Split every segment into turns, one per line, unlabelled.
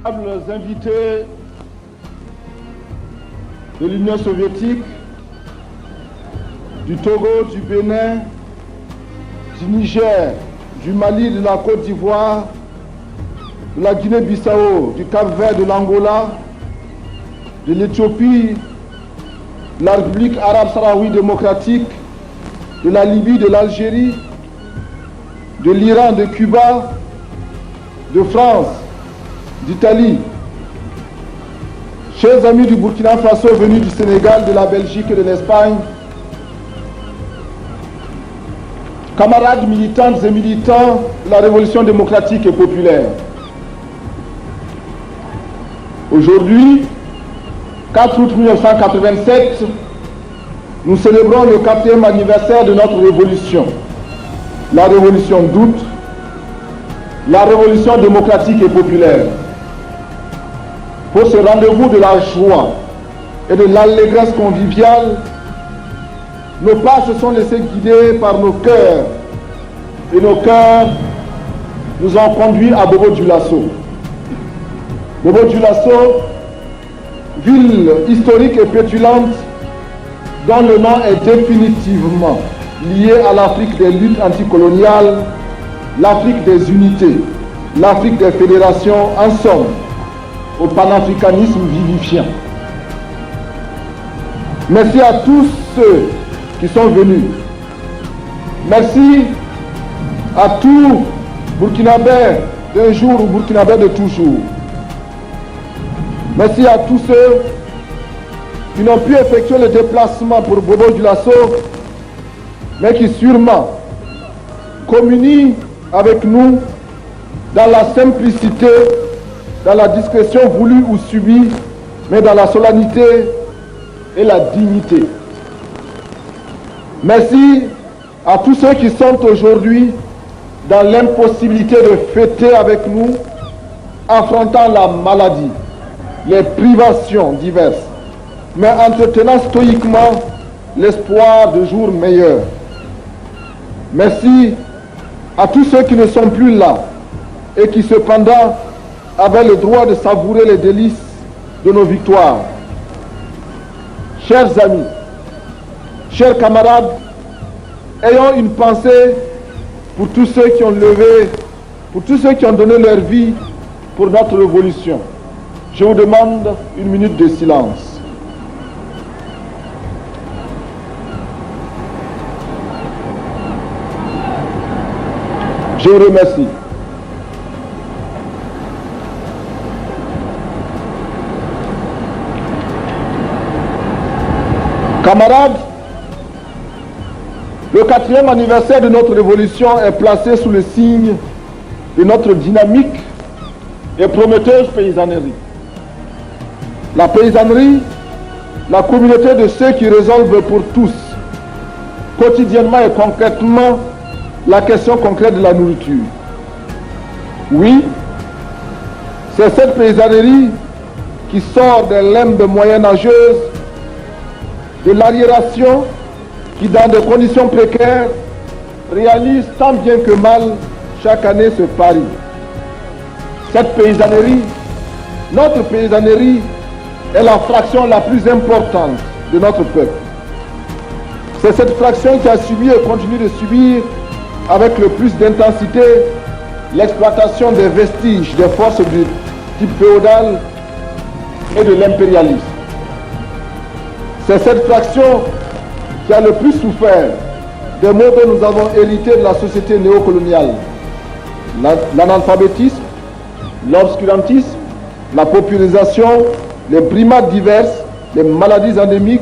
Les invités de l'Union soviétique, du Togo, du Bénin, du Niger, du Mali, de la Côte d'Ivoire, de la Guinée-Bissau, du Cap-Vert, de l'Angola, de l'Éthiopie, de la République arabe sahraoui démocratique, de la Libye, de l'Algérie, de l'Iran, de Cuba, de France, d'Italie. Chers amis du Burkina Faso venus du Sénégal, de la Belgique et de l'Espagne, camarades militantes et militants de la Révolution démocratique et populaire. Aujourd'hui, 4 août 1987, nous célébrons le 4e anniversaire de notre révolution, la révolution d'août, la révolution démocratique et populaire. Pour ce rendez-vous de la joie et de l'allégresse conviviale, nos pas se sont laissés guider par nos cœurs, et nos cœurs nous ont conduits à Bobo-Dioulasso. Bobo-Dioulasso, ville historique et pétulante dont le nom est définitivement lié à l'Afrique des luttes anticoloniales, l'Afrique des unités, l'Afrique des fédérations, en somme, au panafricanisme vivifiant. Merci à tous ceux qui sont venus. Merci à tous Burkinabés d'un jour ou Burkinabés de toujours. Merci à tous ceux qui n'ont pu effectuer le déplacement pour Bobo-Dioulasso, mais qui sûrement communient avec nous dans la simplicité, dans la discrétion voulue ou subie, mais dans la solennité et la dignité. Merci à tous ceux qui sont aujourd'hui dans l'impossibilité de fêter avec nous, affrontant la maladie, les privations diverses, mais entretenant stoïquement l'espoir de jours meilleurs. Merci à tous ceux qui ne sont plus là et qui cependant avaient le droit de savourer les délices de nos victoires. Chers amis, chers camarades, ayons une pensée pour tous ceux qui ont levé, pour tous ceux qui ont donné leur vie pour notre révolution. Je vous demande une minute de silence. Je vous remercie. Camarades, le 4e anniversaire de notre révolution est placé sous le signe de notre dynamique et prometteuse paysannerie. La paysannerie, la communauté de ceux qui résolvent pour tous, quotidiennement et concrètement, la question concrète de la nourriture. Oui, c'est cette paysannerie qui sort des limbes moyenâgeuses, de l'arriération, qui dans des conditions précaires réalise tant bien que mal chaque année ce pari. Cette paysannerie, notre paysannerie, est la fraction la plus importante de notre peuple. C'est cette fraction qui a subi et continue de subir avec le plus d'intensité l'exploitation des vestiges des forces du type féodal et de l'impérialisme. C'est cette fraction qui a le plus souffert des maux dont nous avons hérité de la société néocoloniale. L'analphabétisme, l'obscurantisme, la paupérisation, les brimades diverses, les maladies endémiques,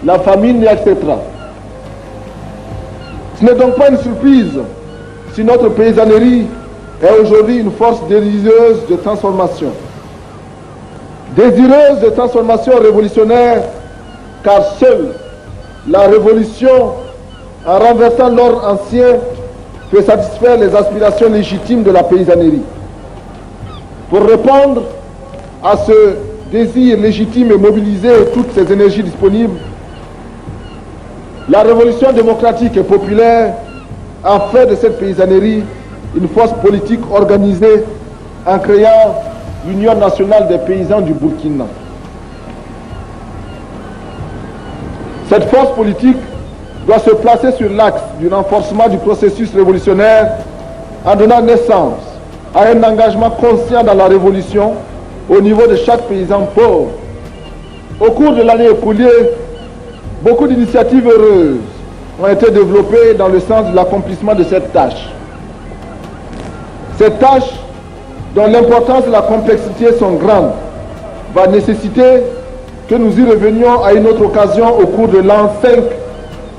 la famine, etc. Ce n'est donc pas une surprise si notre paysannerie est aujourd'hui une force désireuse de transformation. Désireuse de transformation révolutionnaire, car seule la révolution, en renversant l'ordre ancien, peut satisfaire les aspirations légitimes de la paysannerie. Pour répondre à ce désir légitime et mobiliser toutes ces énergies disponibles, la révolution démocratique et populaire a fait de cette paysannerie une force politique organisée en créant l'Union nationale des paysans du Burkina. Cette force politique doit se placer sur l'axe du renforcement du processus révolutionnaire en donnant naissance à un engagement conscient dans la révolution au niveau de chaque paysan pauvre. Au cours de l'année écoulée, beaucoup d'initiatives heureuses ont été développées dans le sens de l'accomplissement de cette tâche. Cette tâche, dont l'importance et la complexité sont grandes, va nécessiter que nous y revenions à une autre occasion au cours de l'an 5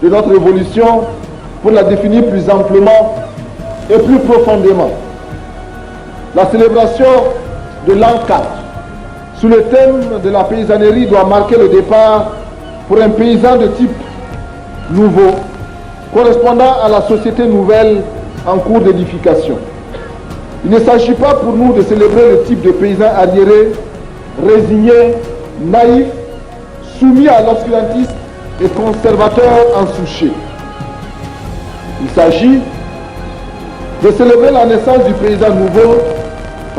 de notre évolution pour la définir plus amplement et plus profondément. La célébration de l'an 4 sous le thème de la paysannerie doit marquer le départ pour un paysan de type nouveau, correspondant à la société nouvelle en cours d'édification. Il ne s'agit pas pour nous de célébrer le type de paysan arriéré, résigné, naïf, soumis à l'obscurantisme et conservateur en souché. Il s'agit de célébrer la naissance du paysan nouveau,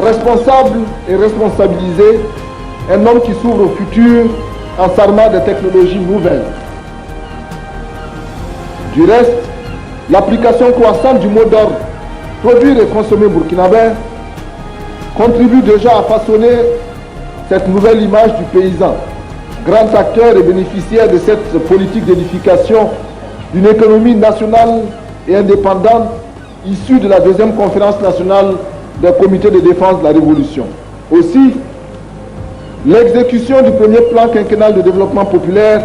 responsable et responsabilisé, un homme qui s'ouvre au futur en s'armant de technologies nouvelles. Du reste, l'application croissante du mot d'ordre produire et consommer burkinabé contribue déjà à façonner cette nouvelle image du paysan, grand acteur et bénéficiaire de cette politique d'édification d'une économie nationale et indépendante issue de la deuxième conférence nationale des comités de défense de la Révolution. Aussi, l'exécution du premier plan quinquennal de développement populaire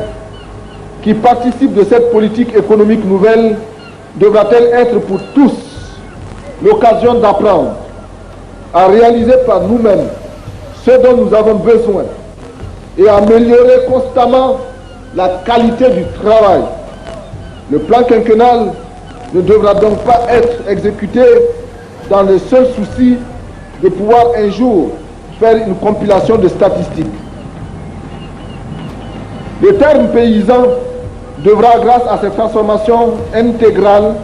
qui participe de cette politique économique nouvelle devra-t-elle être pour tous l'occasion d'apprendre à réaliser par nous-mêmes ce dont nous avons besoin et à améliorer constamment la qualité du travail. Le plan quinquennal ne devra donc pas être exécuté dans le seul souci de pouvoir un jour faire une compilation de statistiques. Le terme paysan devra, grâce à ses transformations intégrales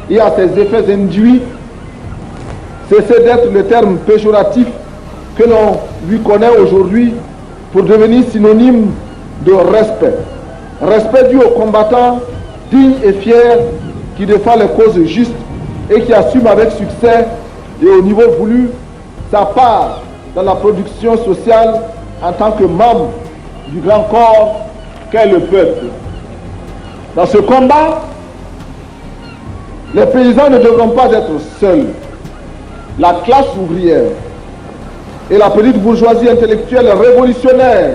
et à ses effets induits, cesser d'être le terme péjoratif que l'on lui connaît aujourd'hui pour devenir synonyme de respect. Respect dû aux combattants dignes et fiers qui défendent les causes justes et qui assument avec succès et au niveau voulu sa part dans la production sociale en tant que membre du grand corps qu'est le peuple. Dans ce combat, les paysans ne devront pas être seuls. La classe ouvrière et la petite bourgeoisie intellectuelle révolutionnaire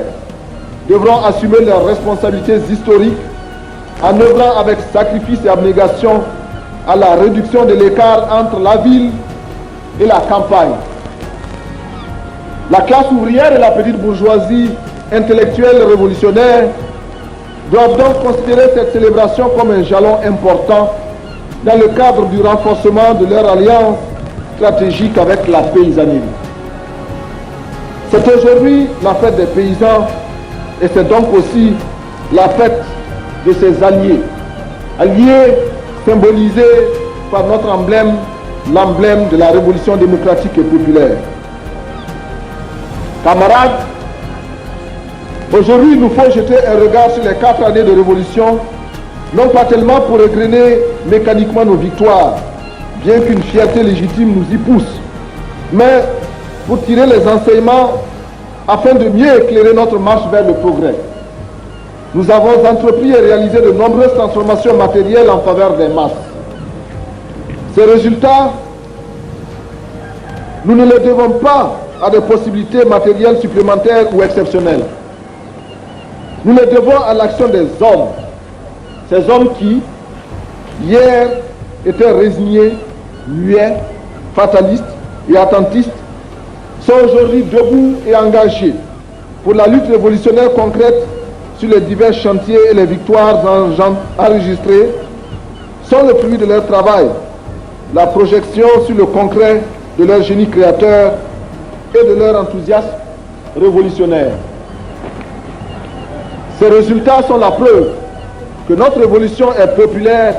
devront assumer leurs responsabilités historiques en œuvrant avec sacrifice et abnégation à la réduction de l'écart entre la ville et la campagne. La classe ouvrière et la petite bourgeoisie intellectuelle révolutionnaire doivent donc considérer cette célébration comme un jalon important dans le cadre du renforcement de leur alliance stratégique avec la paysannerie. C'est aujourd'hui la fête des paysans et c'est donc aussi la fête de ses alliés. Alliés symbolisés par notre emblème, l'emblème de la révolution démocratique et populaire. Camarades, aujourd'hui il nous faut jeter un regard sur les 4 années de révolution, non pas tellement pour égrener mécaniquement nos victoires, bien qu'une fierté légitime nous y pousse, mais pour tirer les enseignements afin de mieux éclairer notre marche vers le progrès. Nous avons entrepris et réalisé de nombreuses transformations matérielles en faveur des masses. Ces résultats, nous ne les devons pas à des possibilités matérielles supplémentaires ou exceptionnelles. Nous les devons à l'action des hommes. Ces hommes qui, hier, étaient résignés, muets, fatalistes et attentistes, sont aujourd'hui debout et engagés pour la lutte révolutionnaire concrète sur les divers chantiers et les victoires enregistrées sont le fruit de leur travail, la projection sur le concret de leur génie créateur et de leur enthousiasme révolutionnaire. Ces résultats sont la preuve que notre révolution est populaire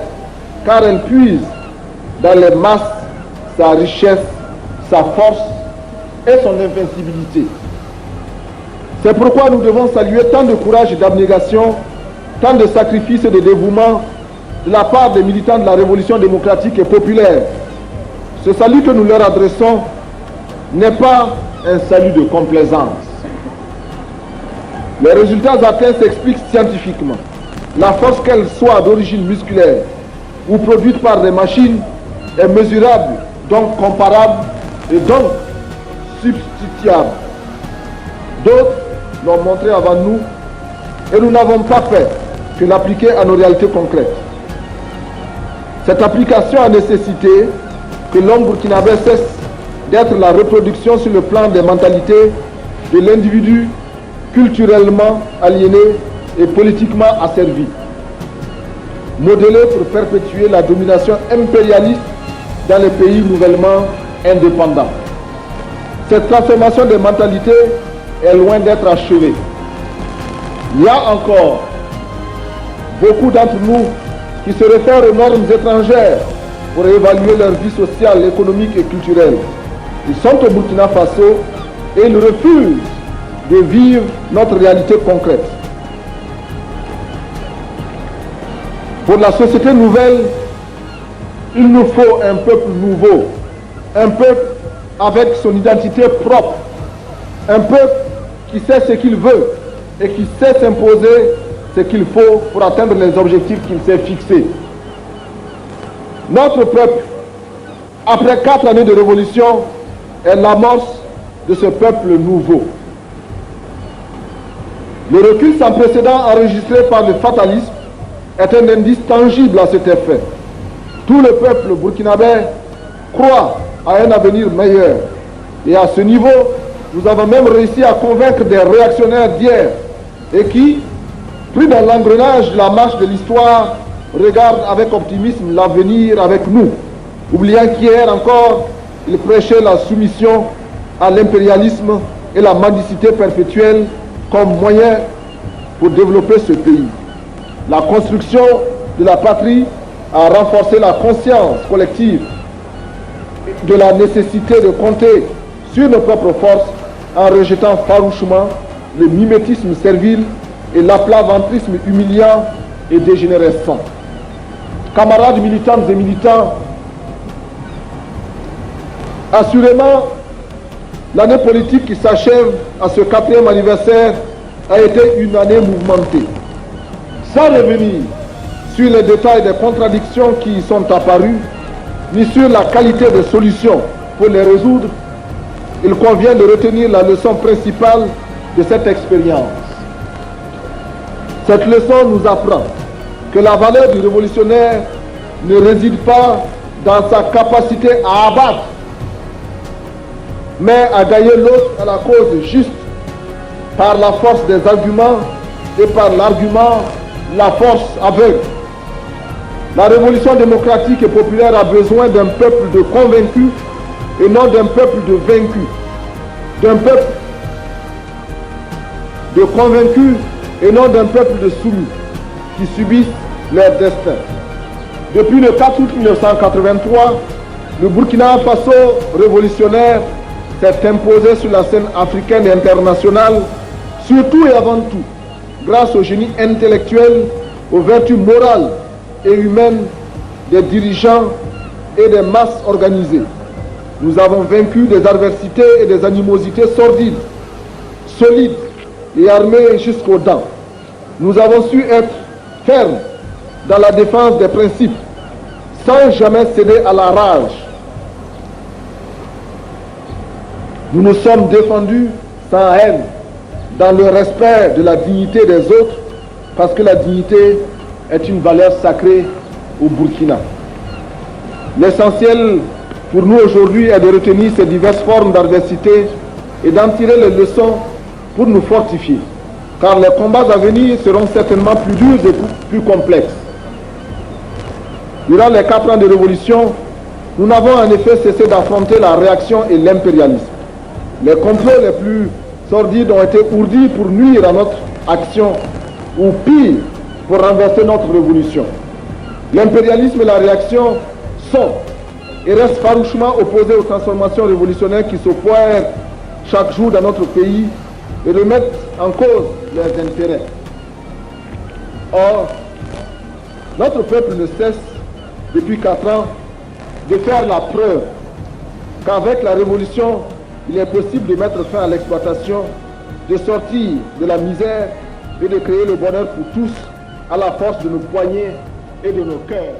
car elle puise dans les masses sa richesse, sa force et son invincibilité. C'est pourquoi nous devons saluer tant de courage et d'abnégation, tant de sacrifices et de dévouement de la part des militants de la révolution démocratique et populaire. Ce salut que nous leur adressons n'est pas un salut de complaisance. Les résultats atteints s'expliquent scientifiquement. La force, qu'elle soit d'origine musculaire ou produite par des machines, est mesurable, donc comparable et donc substituable. D'autres l'ont montré avant nous et nous n'avons pas fait que l'appliquer à nos réalités concrètes. Cette application a nécessité que l'homme burkinabé cesse d'être la reproduction sur le plan des mentalités de l'individu culturellement aliéné et politiquement asservi, modélé pour perpétuer la domination impérialiste dans les pays nouvellement indépendants. Cette transformation des mentalités est loin d'être achevée. Il y a encore beaucoup d'entre nous qui se réfèrent aux normes étrangères pour évaluer leur vie sociale, économique et culturelle. Ils sont au Burkina Faso et ils refusent de vivre notre réalité concrète. Pour la société nouvelle, il nous faut un peuple nouveau, un peuple avec son identité propre, un peuple qui sait ce qu'il veut et qui sait s'imposer ce qu'il faut pour atteindre les objectifs qu'il s'est fixés. Notre peuple, après 4 années de révolution, est l'amorce de ce peuple nouveau. Le recul sans précédent enregistré par le fatalisme est un indice tangible à cet effet. Tout le peuple burkinabé croit à un avenir meilleur. Et à ce niveau, nous avons même réussi à convaincre des réactionnaires d'hier et qui, pris dans l'engrenage de la marche de l'histoire, regardent avec optimisme l'avenir avec nous, oubliant qu'hier encore, ils prêchaient la soumission à l'impérialisme et la mendicité perpétuelle comme moyen pour développer ce pays. La construction de la patrie a renforcé la conscience collective de la nécessité de compter sur nos propres forces en rejetant farouchement le mimétisme servile et l'aplaventrisme humiliant et dégénérescent. Camarades militantes et militants, assurément, l'année politique qui s'achève à ce 4e anniversaire a été une année mouvementée. Sans revenir sur les détails des contradictions qui y sont apparues, ni sur la qualité des solutions pour les résoudre, il convient de retenir la leçon principale de cette expérience. Cette leçon nous apprend que la valeur du révolutionnaire ne réside pas dans sa capacité à abattre, mais à gagner l'autre à la cause juste par la force des arguments et par l'argument, la force aveugle. La révolution démocratique et populaire a besoin d'un peuple de convaincus et non d'un peuple de vaincus. D'un peuple de convaincus et non d'un peuple de soumis qui subissent leur destin. Depuis le 4 août 1983, le Burkina Faso révolutionnaire s'est imposé sur la scène africaine et internationale, surtout et avant tout, grâce au génie intellectuel, aux vertus morales et humaines des dirigeants et des masses organisées. Nous avons vaincu des adversités et des animosités sordides, solides et armés jusqu'aux dents. Nous avons su être fermes dans la défense des principes, sans jamais céder à la rage. Nous nous sommes défendus sans haine, dans le respect de la dignité des autres, parce que la dignité est une valeur sacrée au Burkina. L'essentiel pour nous aujourd'hui est de retenir ces diverses formes d'adversité et d'en tirer les leçons pour nous fortifier, car les combats à venir seront certainement plus durs et plus complexes. Durant les 4 ans de révolution, nous n'avons en effet cessé d'affronter la réaction et l'impérialisme. Les complots les plus sordides ont été ourdis pour nuire à notre action, ou pire, pour renverser notre révolution. L'impérialisme et la réaction sont et restent farouchement opposés aux transformations révolutionnaires qui s'opèrent chaque jour dans notre pays et remettent en cause leurs intérêts. Or, notre peuple ne cesse, depuis 4 ans, de faire la preuve qu'avec la révolution, il est possible de mettre fin à l'exploitation, de sortir de la misère et de créer le bonheur pour tous à la force de nos poignets et de nos cœurs.